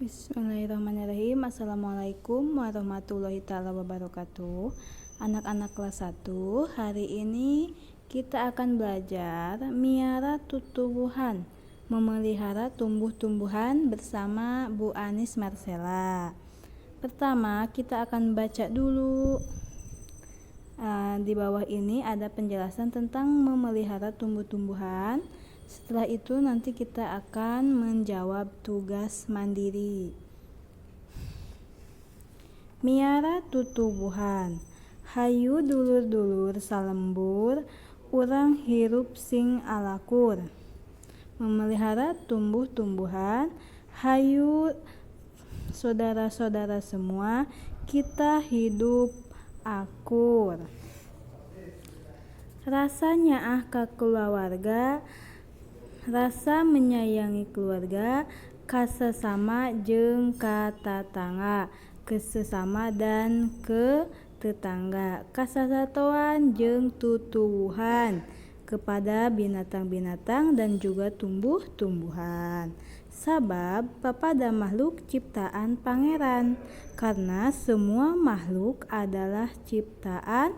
Bismillahirrahmanirrahim. Assalamualaikum warahmatullahi ta'ala wabarakatuh. Anak-anak kelas 1, hari ini kita akan belajar miara tumbuhan, memelihara tumbuh-tumbuhan bersama Bu Anis Marcella. Pertama, kita akan baca dulu. Di bawah ini ada penjelasan tentang memelihara tumbuh-tumbuhan. Setelah itu nanti kita akan menjawab tugas mandiri. Miara tutubuhan, hayu dulur-dulur salembur, urang hirup sing alakur. Memelihara tumbuh-tumbuhan, hayu saudara-saudara semua, kita hidup akur. Rasanya keluarga, rasa menyayangi keluarga, kasesama jeung ka tatangga, kesesama dan ke tetangga, kasasatoan jeung tutuwuhan, kepada binatang-binatang dan juga tumbuh-tumbuhan. Sabab papada makhluk ciptaan Pangeran, karena semua makhluk adalah ciptaan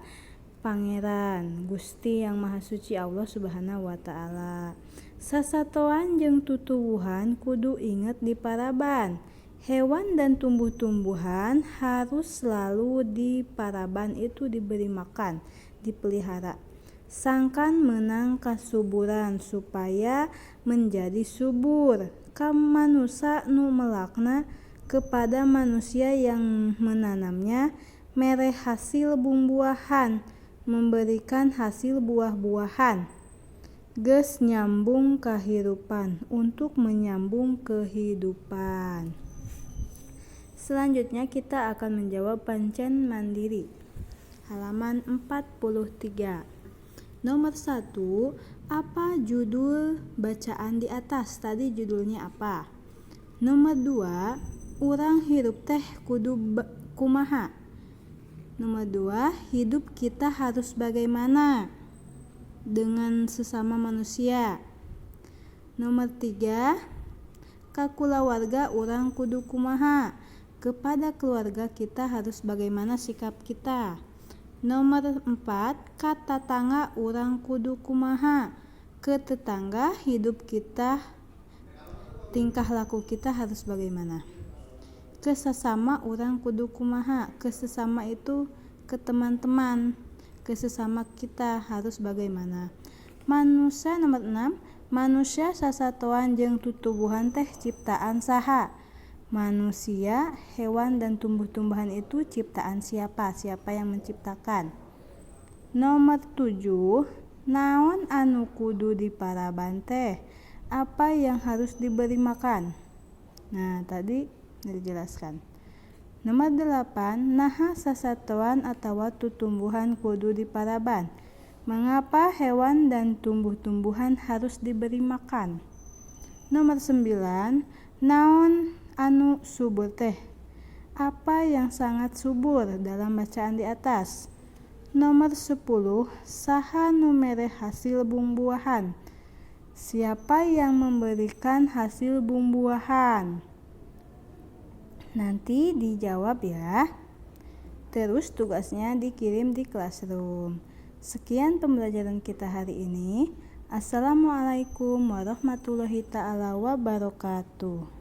Pangeran Gusti yang Maha Suci Allah Subhanahu wa Ta'ala. Sasatoan jeung tutuwuhan kudu inget di paraban. Hewan dan tumbuh-tumbuhan harus selalu di paraban itu diberi makan, dipelihara. Sangkan menang kasuburan supaya menjadi subur. Kam manusia nu melakna kepada manusia yang menanamnya, mere hasil buah-buahan, memberikan hasil buah-buahan. Geus nyambung kehidupan, untuk menyambung kehidupan. Selanjutnya kita akan menjawab pancen mandiri. Halaman 43. Nomor 1, apa judul bacaan di atas? Tadi judulnya apa? Nomor 2, urang hirup teh kudu kumaha? Nomor 2, hidup kita harus bagaimana dengan sesama manusia. Nomor 3, kakulawarga urang kudu kumaha, kepada keluarga kita harus bagaimana sikap kita. Nomor 4, ka tatangga urang kudu kumaha, ke tetangga hidup kita, tingkah laku kita harus bagaimana. Ke sesama urang kudu kumaha, ke sesama itu ke teman-teman, ke sesama kita harus bagaimana. Manusia. Nomor 6, manusia sasatoan jeung tutubuhan teh ciptaan saha? Manusia, hewan dan tumbuh-tumbuhan itu ciptaan siapa? Siapa yang menciptakan? Nomor 7, naon anu kudu diparaban teh? Apa yang harus diberi makan? Nah, tadi dijelaskan. Nomor 8, naha sasatoan atawa tutumbuhan kudu diparaban? Mengapa hewan dan tumbuh-tumbuhan harus diberi makan? Nomor 9, naon anu subur teh? Apa yang sangat subur dalam bacaan di atas? Nomor 10, saha nu mere hasil buah-buahan? Siapa yang memberikan hasil buah-buahan? Nanti dijawab ya. Terus tugasnya dikirim di classroom. Sekian pembelajaran kita hari ini. Assalamualaikum warahmatullahi ta'ala wabarakatuh.